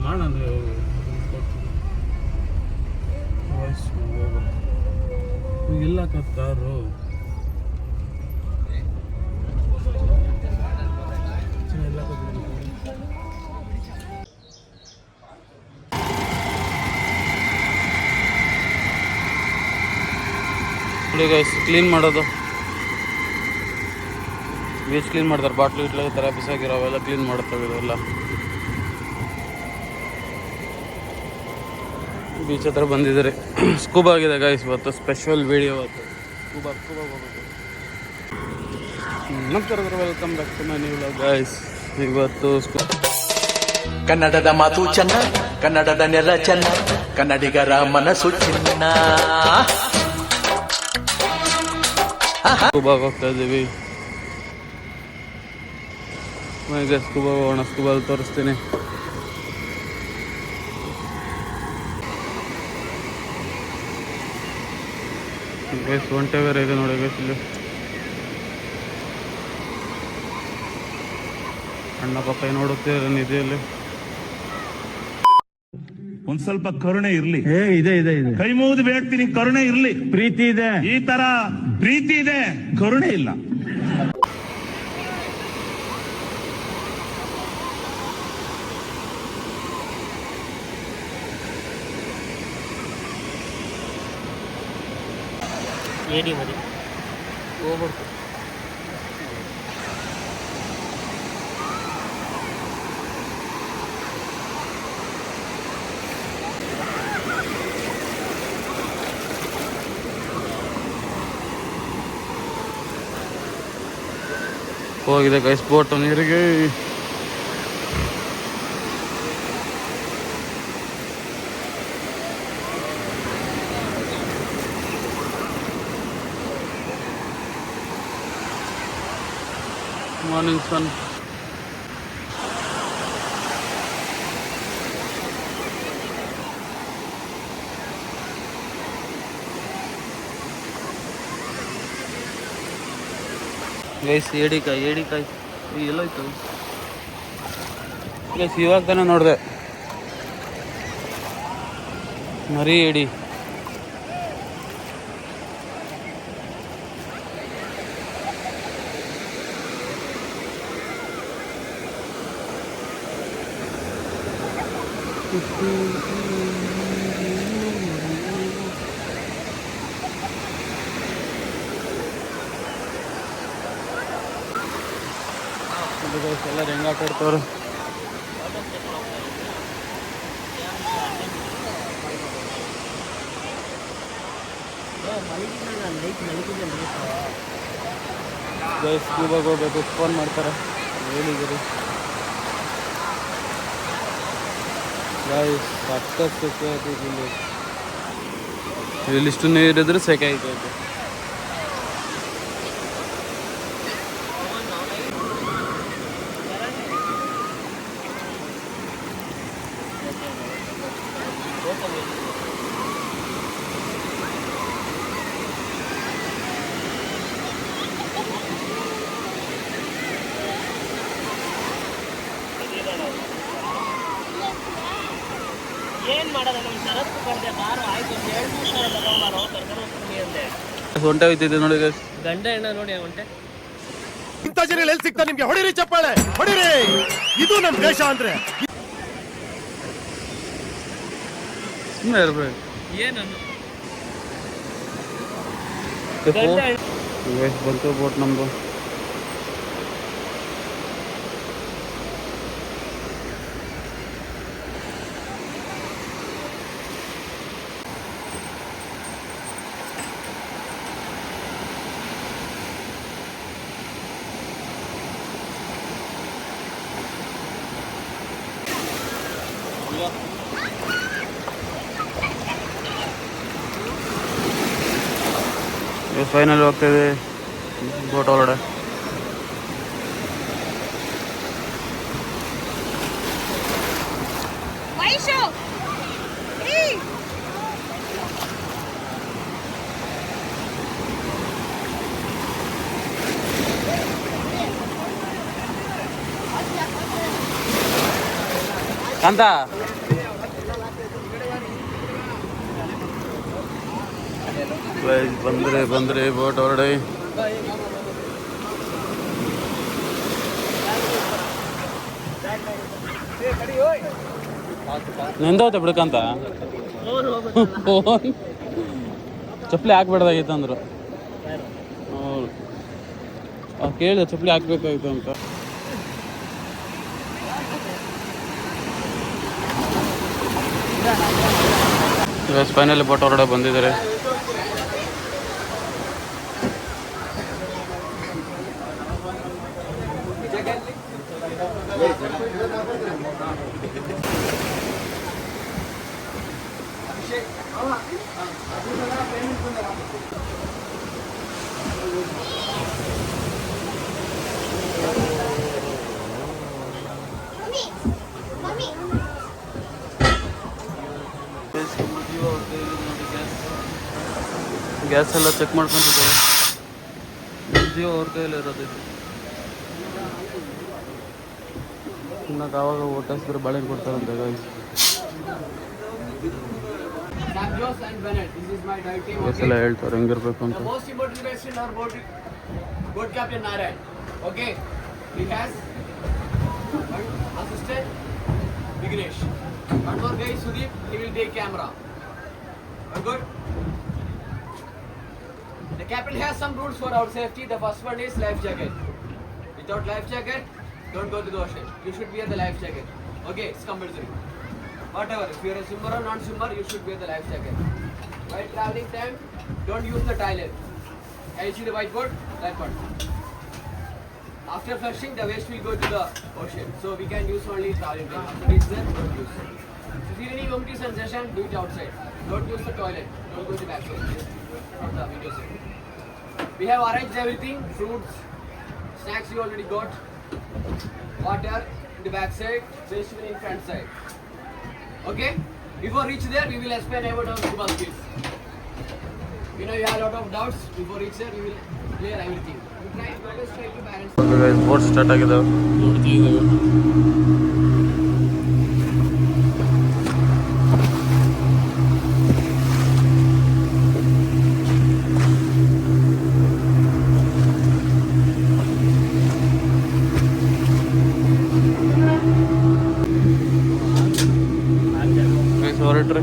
ಮಾಡೋಣ ಇಲ್ಲ ಕಾರು ನೋಡಿ ಗೈಸ್ ಕ್ಲೀನ್ ಮಾಡೋದು ಬೀಚ್ ಕ್ಲೀನ್ ಮಾಡ್ತಾರೆ ಬಾಟ್ಲು ಇಟ್ಲ ಥರ ಬಿಸಾಕಿರೋ ಅವೆಲ್ಲ ಕ್ಲೀನ್ ಮಾಡುತ್ತವೆ ಇದೆಲ್ಲ ಬೀಚ್ ಹತ್ರ ಬಂದಿದ್ದಾರೆ ಸ್ಕೂಬಾ ಆಗಿದೆ ಗೈಸ್ ಇವತ್ತು ಸ್ಪೆಷಲ್ ವಿಡಿಯೋ ಇವತ್ತು ಸ್ಕೂಬಾ ಹೋಗೋದು ನಮಸ್ಕಾರ welcome back to my new vlog guys ಇವತ್ತು ಕನ್ನಡದ ಮಾತು ಚೆನ್ನ ಕನ್ನಡದ ನೆಲ ಚೆನ್ನ ಕನ್ನಡಿಗರ ಮನಸ್ಸು ಚಿನ್ನ ಸ್ಕೂಬಾ ಹೋಗ್ತಾ ಇದ್ದೀವಿ ಈಗ ಸ್ಕೂಬಾ ಹೋಗೋಣ ಸ್ಕೂಬಾ ತೋರಿಸ್ತೀನಿ ಗೈಸ್ ಒಂಟೆ ಬೇರೆ ಇದೆ ನೋಡಿ ಗೈಸ್ ಇಲ್ಲಿ ಅಣ್ಣ ಪಕ್ಕ ನೋಡುತ್ತೇವೆ ನಿಧಿಯಲ್ಲಿ ಒಂದ್ ಸ್ವಲ್ಪ ಕರುಣೆ ಇರ್ಲಿ. ಇದೆ ಇದೆ ಇದೆ. ಕೈ ಮುಗಿದು ಬೇಡ್ತೀನಿ, ಕರುಣೆ ಇರ್ಲಿ. ಪ್ರೀತಿ ಇದೆ, ಈ ತರ ಪ್ರೀತಿ ಇದೆ, ಕರುಣೆ ಇಲ್ಲ. ಏಡಿ ಮರಿ ಹೋಗ್ಬಿಡ್ತು. ಹೋಗಿದೆ ಗೈಸ್ ಬೋಟ್ ನೀರಿಗೆ ಮಾರ್ನಿಂಗ್ ಸನ್ ಗೈಸ್ ಏಡಿಕಾಯಿ ಎಲ್ಲೋಯ್ತು ಗೈಸ್ ಇವಾಗ ತಾನೇ ನೋಡಿದೆ ಮರಿ ಏಡಿ ಎಲ್ಲರೂ ಹೆಂಗೆ ಆಟ ಆಡ್ತವ್ರು ಗೈಸ್ ಸ್ಕೂಬಾಗೆ ಹೋಗ್ಬೇಕು ಫೋನ್ ಮಾಡ್ತಾರೆ ಹೇಳಿದ್ದೀರಿ ಗೈಸ್ ಸಖತ್ ಸೆಕೆ ಆಗ್ತಿದೆ ಇಲ್ಲಿಷ್ಟು ನೀರಿದ್ರೆ ಸೆಕೆ ಆಗ್ತೈತೆ ಏನ್ ಮಾಡೋದು ನಮ್ಮ ಶರತ್ತು ಬರ್ದೆ ಬಾರು ಆಯ್ತು 2 ಸಾವಿರ ತಗೊಂಬಾರೋ ಕರ್ಕೊಂಡು ಹೋಗ್ತೀನಿ ಅಂದೆ ಒಂಟೆ ಹೋಯ್ತಿದ್ದೆ ನೋಡಿ ಗಂಡ ಹೆಣ್ಣ ನೋಡಿ ಒಂಟೆ ಇಂಥ ಜನ ಎಲ್ಲಿ ಸಿಗ್ತಾ ನಿಮ್ಗೆ? ಹೊಡಿರಿ ಚಪ್ಪಾಳೆ ಹೊಡಿರಿ, ಇದು ನಮ್ ದೇಶ ಅಂದ್ರೆ. ಸುಮ್ಮನೆ ಇರ್ಬೇಕು ಏನನ್ನು ಬಂತು ಬೋಟ್ ನಮ್ದು ಫೈನಲ್ ಹೋಗ್ತಾಯಿದೆ ಬೋಟ್ ಒಳಗಡೆ ಕಾಂತ ಬಂದ್ರೆ ಬೋಟ್ ಹೊರಡೆ. ನೆಂದೋತೆ ಬಿಡ್ಕಂತ ಫೋನ್ ಚಪ್ಪಲಿ ಹಾಕ್ಬೇಡ್ದಾಗಿತ್ತು ಅಂದರು. ಕೇಳಿದೆ ಚಪ್ಪಲಿ ಹಾಕ್ಬೇಕಾಗಿತ್ತು ಅಂತ. ಫೈನಲಿ ಬೋಟ್ ಹೊರಡೆ ಬಂದಿದ್ದಾರೆ. ಗ್ಯಾಸ್ ಎಲ್ಲ ಚೆಕ್ ಮಾಡ್ಕೊಂತಿದ್ದಾರೆ. ಜಿಯೋ ಅವ್ರ ಕೈಯಲ್ಲಿ ಇರೋದು. ಇನ್ನು ಆವಾಗ ಓಟಿಸಿದ್ರೆ ಬಾಳೆಹಣ್ಣು ಕೊಡ್ತಾರಂತೆ ಗಾಯ್ಸ್. ಎಲ್ಲ ಹೇಳ್ತಾರೆ ಹೆಂಗಿರ್ಬೇಕು ಅಂತ. The captain has some rules for our safety. The first one is life jacket. Without life jacket, don't go to the ocean. You should wear the life jacket. Okay, it's compulsory. Whatever, if you're a swimmer or non-swimmer, you should wear the life jacket. While traveling time, don't use the toilet. Can you see the whiteboard? That one. After flushing, the waste will go to the ocean. So we can use only traveling time. After reach there, don't use. If you feel any vomiting sensation, do it outside. Don't use the toilet. Don't go to the backside. From the video set. We have arranged everything. Fruits, snacks you already got. Water in the back side, vegetable in front side. Okay? Before reach there, we will explain about our scuba skills. You know you have a lot of doubts. Before reach there, we will clear everything. We always try to balance. Boat start ಆಗಿದ್ದಾವೆ, ನೋಡ್ತಾ ಇದ್ದಾವೆ. ಹೊರಟ್ರಿ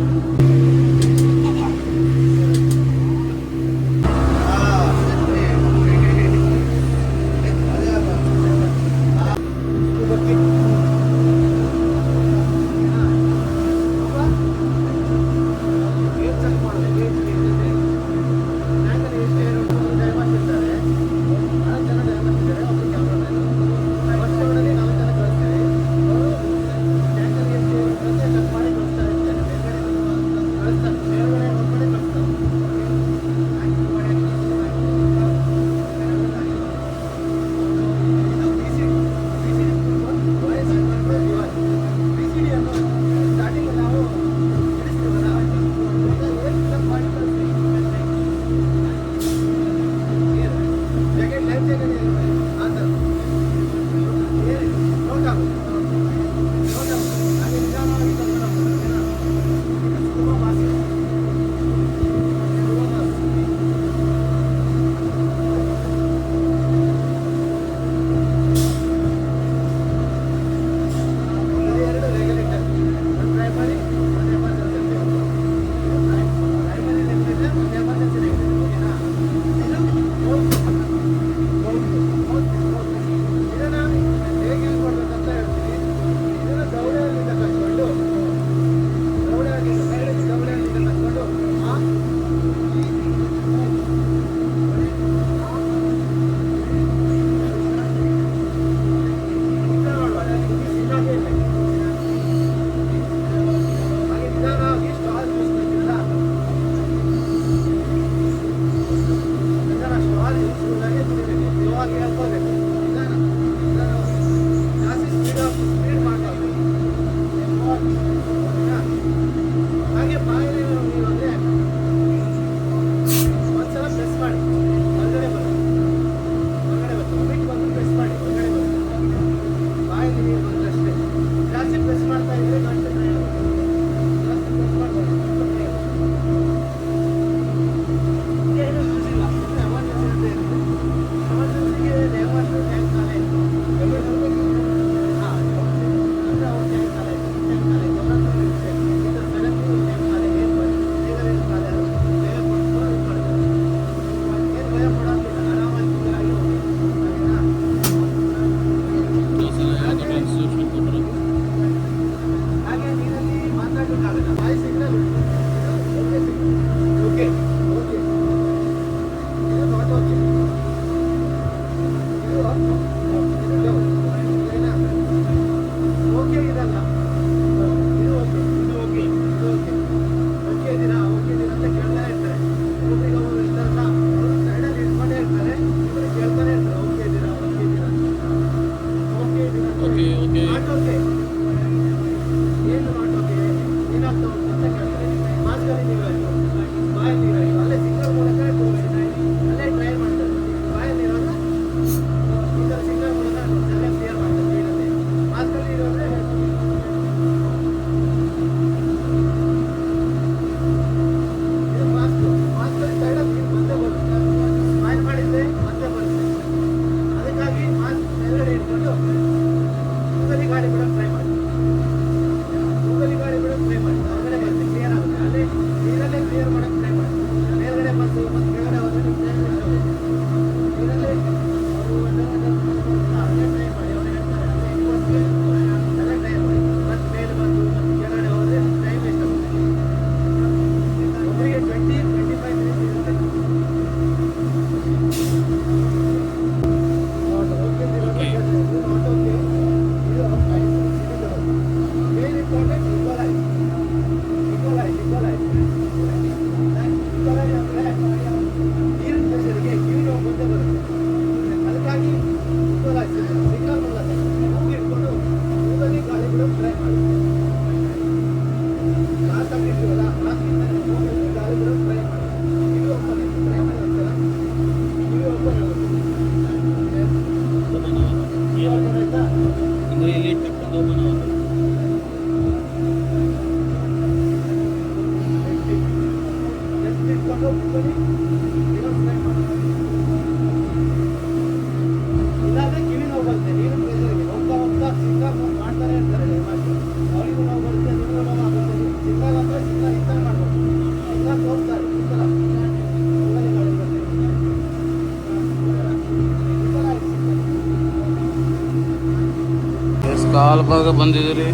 ಕಾಲು ಭಾಗ ಬಂದಿದ್ದೀರಿ,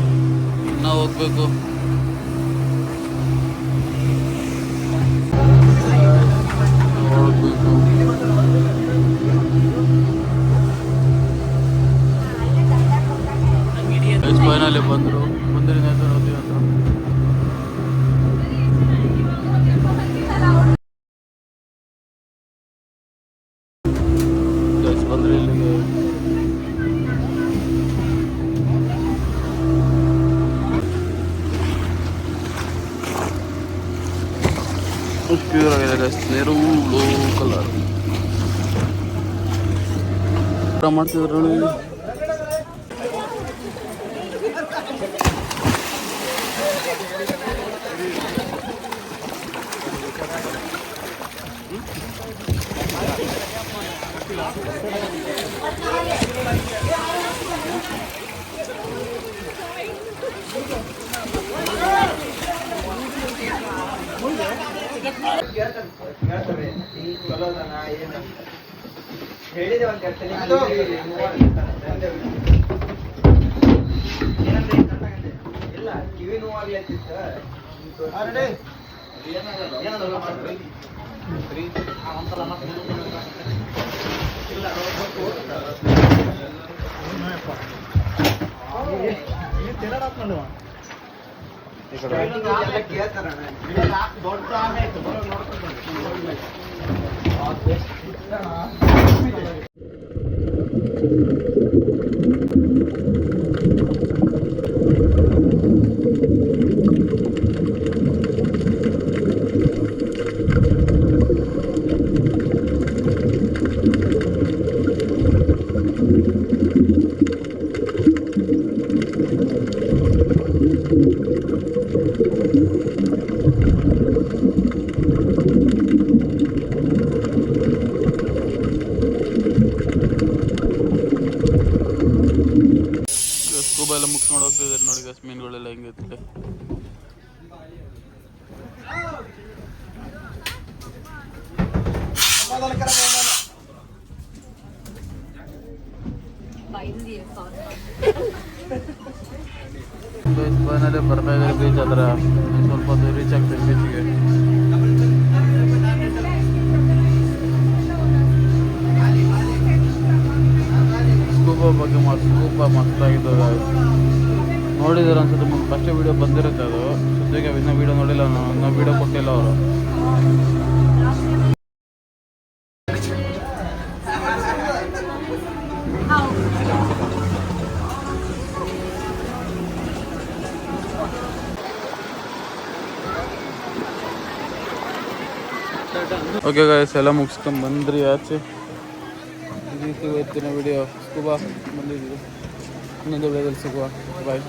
ಇನ್ನೂ ಹೋಗ್ಬೇಕು. ನೋಡ್ಬೇಕು. Finally ಬಂದಿರಿ ಹತ್ರ. ಬಂದ್ರಿ ಇಲ್ಲಿಗೆ. ಪ್ಯೂರ್ ಆಗಿದೆ ಗೈಸ್, ನೀರು ಬ್ಲೂ ಕಲರ್ ಮಾಡ್ತಿದ್ರು. ಹೇಳಿದೆ ಒಂದು ಹೇಳ್ತೀನಿ ಇಲ್ಲ ಕಿವಿ ನೋವಾಗ್ಲತ್ತಿತ್ತು ಸ್ಕೂಬಾ ಎಲ್ಲ ಮುಗಿಸ್ಕೊಂಡು ಹೋಗ್ತಿದ್ದಾರೆ ನೋಡಿ ಗಸ್, ಮೀನುಗಳೆಲ್ಲ ಹೆಂಗೈತೆ. ಫೈನಲಿ ಬರ್ತಾ ಇದ್ದಾರೆ ಬೀಚ್ ಹತ್ರ. ಸ್ವಲ್ಪ ಹೊತ್ತು ರೀಚ್ ಆಗ್ತದೆ ಬೀಚ್ಗೆ. ಸ್ಕೂಬಾ ಬಗ್ಗೆ ಸ್ಕೂಬಾ ಮಸ್ತಾಗಿದ್ದು ನೋಡಿದಾರೆ ಅನ್ಸುತ್ತೆ. ಫಸ್ಟ್ ವೀಡಿಯೋ ಬಂದಿರುತ್ತೆ ಅದು, ಸದ್ಯಕ್ಕೆ ಇನ್ನೂ ವೀಡಿಯೋ ನೋಡಿಲ್ಲ ನಾನು, ಇನ್ನೂ ವೀಡಿಯೋ ಕೊಟ್ಟಿಲ್ಲ ಅವರು. ಓಕೆ ಗಾಯ್ಸ್, ಎಲ್ಲ ಮುಗಿಸ್ಕೊಂಡು ಬಂದ್ರಿ ಆಚೆ. ಇದಿತ್ತು ಇವತ್ತಿನ ವಿಡಿಯೋ. ಸ್ಕೂಬಾ ಬಂದಿದ್ದೀವಿ, ಇನ್ನೊಂದು ವಿಡಿಯೋದಲ್ಲಿ ಸಿಗುವ. ಬಾಯ್.